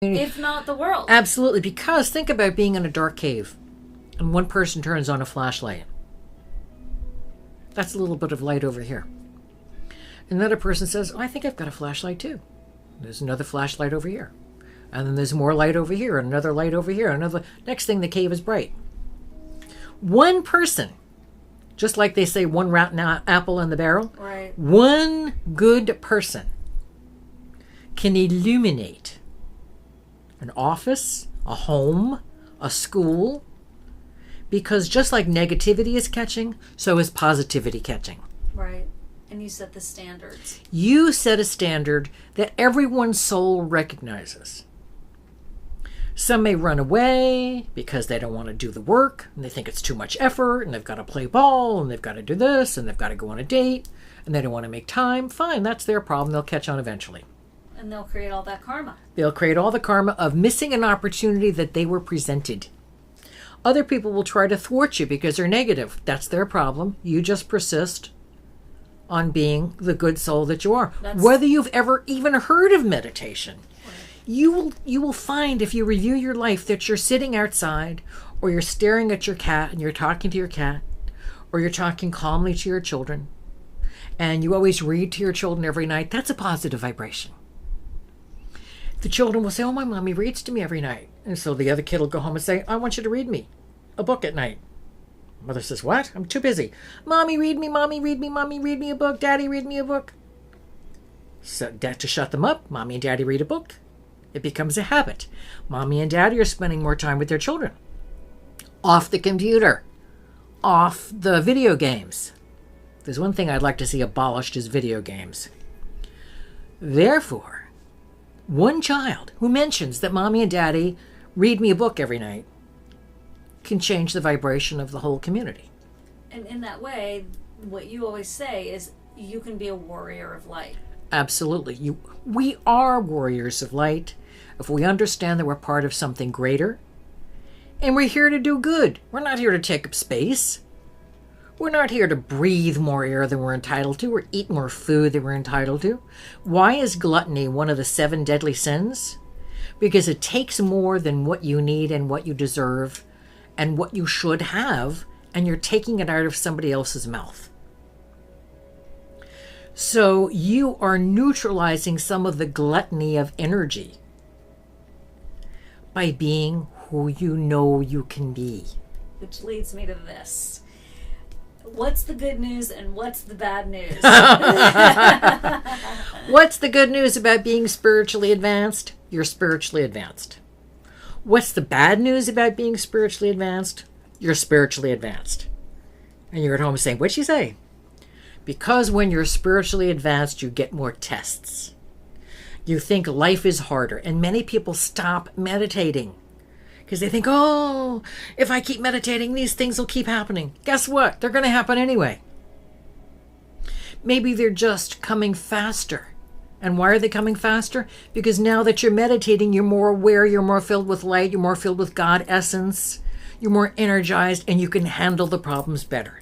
if not the world. Absolutely, because think about being in a dark cave and one person turns on a flashlight. That's a little bit of light over here. Another person says, oh, I think I've got a flashlight too. There's another flashlight over here. And then there's more light over here, another light over here, another. Next thing, the cave is bright. One person, just like they say one rotten apple in the barrel, Right. one good person can illuminate an office, a home, a school, because just like negativity is catching, so is positivity catching. Right. And you set the standards. You set a standard that everyone's soul recognizes. Some may run away because they don't want to do the work, and they think it's too much effort, and they've got to play ball, and they've got to do this, and they've got to go on a date, and they don't want to make time. Fine, that's their problem. They'll catch on eventually. And they'll create all that karma. They'll create all the karma of missing an opportunity that they were presented. Other people will try to thwart you because they're negative. That's their problem. You just persist on being the good soul that you are. Whether you've ever even heard of meditation, you will find if you review your life that you're sitting outside, or you're staring at your cat and you're talking to your cat, or you're talking calmly to your children, and you always read to your children every night. That's a positive vibration. The children will say, oh, my mommy reads to me every night. And so the other kid will go home and say, I want you to read me a book at night. Mother says, what? I'm too busy. Mommy, read me. Mommy, read me. Mommy, read me a book. Daddy, read me a book. So to shut them up, Mommy and Daddy read a book. It becomes a habit. Mommy and Daddy are spending more time with their children. Off the computer. Off the video games. There's one thing I'd like to see abolished is video games. Therefore, one child who mentions that Mommy and Daddy read me a book every night can change the vibration of the whole community. And in that way, what you always say is you can be a warrior of light. Absolutely. We are warriors of light if we understand that we're part of something greater. And we're here to do good. We're not here to take up space. We're not here to breathe more air than we're entitled to or eat more food than we're entitled to. Why is gluttony one of the 7 deadly sins? Because it takes more than what you need and what you deserve and what you should have, and you're taking it out of somebody else's mouth. So you are neutralizing some of the gluttony of energy by being who you know you can be. Which leads me to this. What's the good news and what's the bad news? What's the good news about being spiritually advanced? You're spiritually advanced. What's the bad news about being spiritually advanced? You're spiritually advanced. And you're at home saying, what'd she say? Because when you're spiritually advanced, you get more tests. You think life is harder. And many people stop meditating because they think, oh, if I keep meditating, these things will keep happening. Guess what? They're going to happen anyway. Maybe they're just coming faster. And why are they coming faster? Because now that you're meditating, you're more aware, you're more filled with light, you're more filled with God essence, you're more energized, and you can handle the problems better.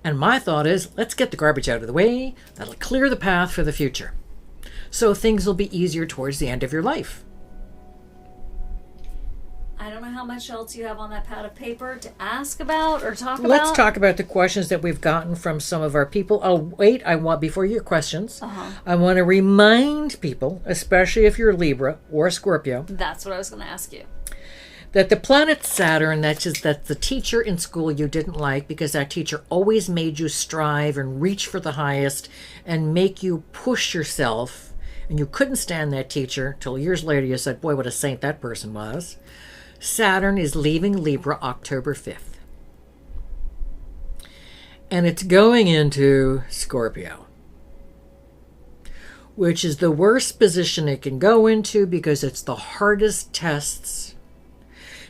And my thought is, let's get the garbage out of the way. That'll clear the path for the future. So things will be easier towards the end of your life. I don't know how much else you have on that pad of paper to ask about or talk about. Let's talk about the questions that we've gotten from some of our people. Oh, wait, before your questions, I want to remind people, especially if you're Libra or Scorpio. That's what I was going to ask you. That the planet Saturn, that's the teacher in school you didn't like because that teacher always made you strive and reach for the highest and make you push yourself. And you couldn't stand that teacher till years later you said, boy, what a saint that person was. Saturn is leaving Libra October 5th. And it's going into Scorpio, which is the worst position it can go into because it's the hardest tests.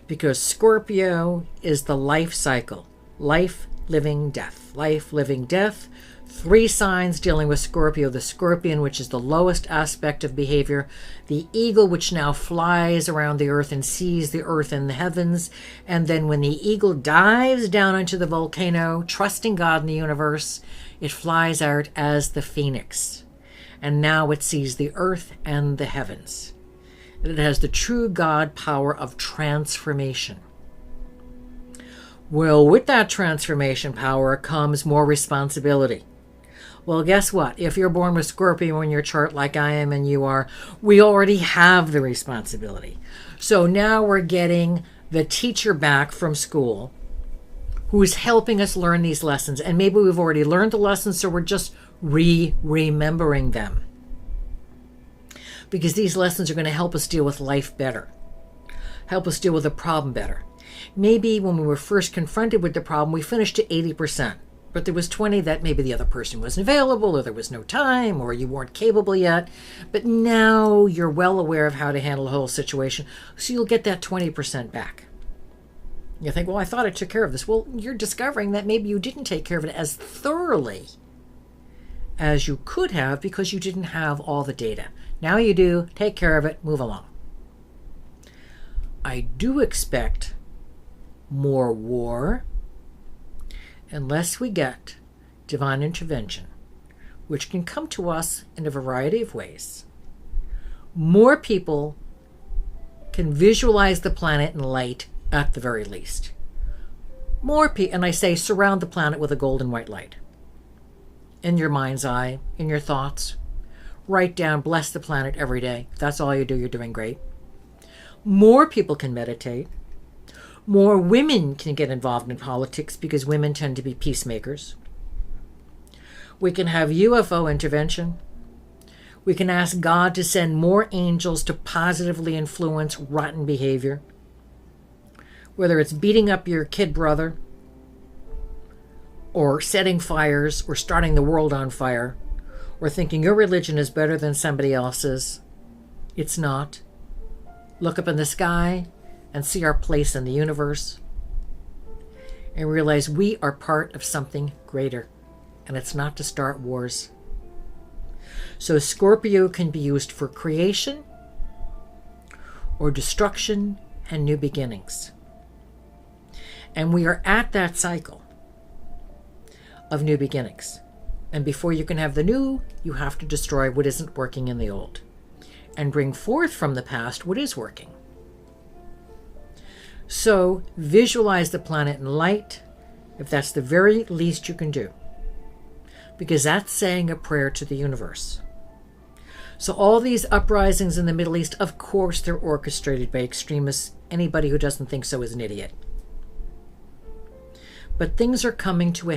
Because Scorpio is the life cycle. Life, living, death. Life, living, death. 3 signs dealing with Scorpio. The scorpion, which is the lowest aspect of behavior. The eagle, which now flies around the earth and sees the earth and the heavens. And then when the eagle dives down into the volcano, trusting God in the universe, it flies out as the phoenix. And now it sees the earth and the heavens. It has the true God power of transformation. Well, with that transformation power comes more responsibility. Well, guess what? If you're born with Scorpio in your chart like I am and you are, we already have the responsibility. So now we're getting the teacher back from school who is helping us learn these lessons. And maybe we've already learned the lessons, so we're just remembering them. Because these lessons are going to help us deal with life better, help us deal with a problem better. Maybe when we were first confronted with the problem, we finished at 80%, but there was 20 that maybe the other person wasn't available, or there was no time, or you weren't capable yet. But now you're well aware of how to handle the whole situation, so you'll get that 20% back. You think, well, I thought I took care of this. Well, you're discovering that maybe you didn't take care of it as thoroughly as you could have because you didn't have all the data. Now you do. Take care of it. Move along. I do expect more war unless we get divine intervention, which can come to us in a variety of ways. More people can visualize the planet in light at the very least. More people, and I say surround the planet with a golden white light. In your mind's eye, in your thoughts. Write down, bless the planet every day. If that's all you do, you're doing great. More people can meditate. More women can get involved in politics because women tend to be peacemakers. We can have UFO intervention. We can ask God to send more angels to positively influence rotten behavior. Whether it's beating up your kid brother, or setting fires, or starting the world on fire, or thinking your religion is better than somebody else's. It's not. Look up in the sky and see our place in the universe and realize we are part of something greater, and it's not to start wars. So Scorpio can be used for creation or destruction and new beginnings. And we are at that cycle of new beginnings. And before you can have the new, you have to destroy what isn't working in the old and bring forth from the past what is working. So visualize the planet in light, if that's the very least you can do, because that's saying a prayer to the universe. So all these uprisings in the Middle East, of course, they're orchestrated by extremists. Anybody who doesn't think so is an idiot. But things are coming to a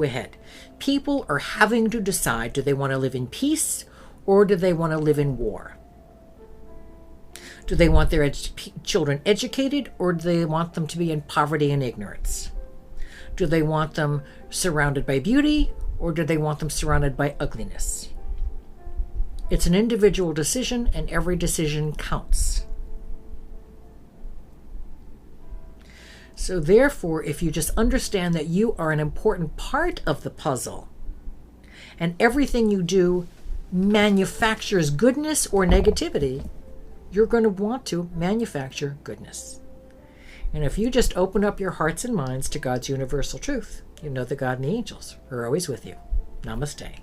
head. People are having to decide, do they want to live in peace or do they want to live in war? Do they want their children educated or do they want them to be in poverty and ignorance? Do they want them surrounded by beauty or do they want them surrounded by ugliness? It's an individual decision, and every decision counts. So therefore, if you just understand that you are an important part of the puzzle, and everything you do manufactures goodness or negativity, you're going to want to manufacture goodness. And if you just open up your hearts and minds to God's universal truth, you know that God and the angels are always with you. Namaste.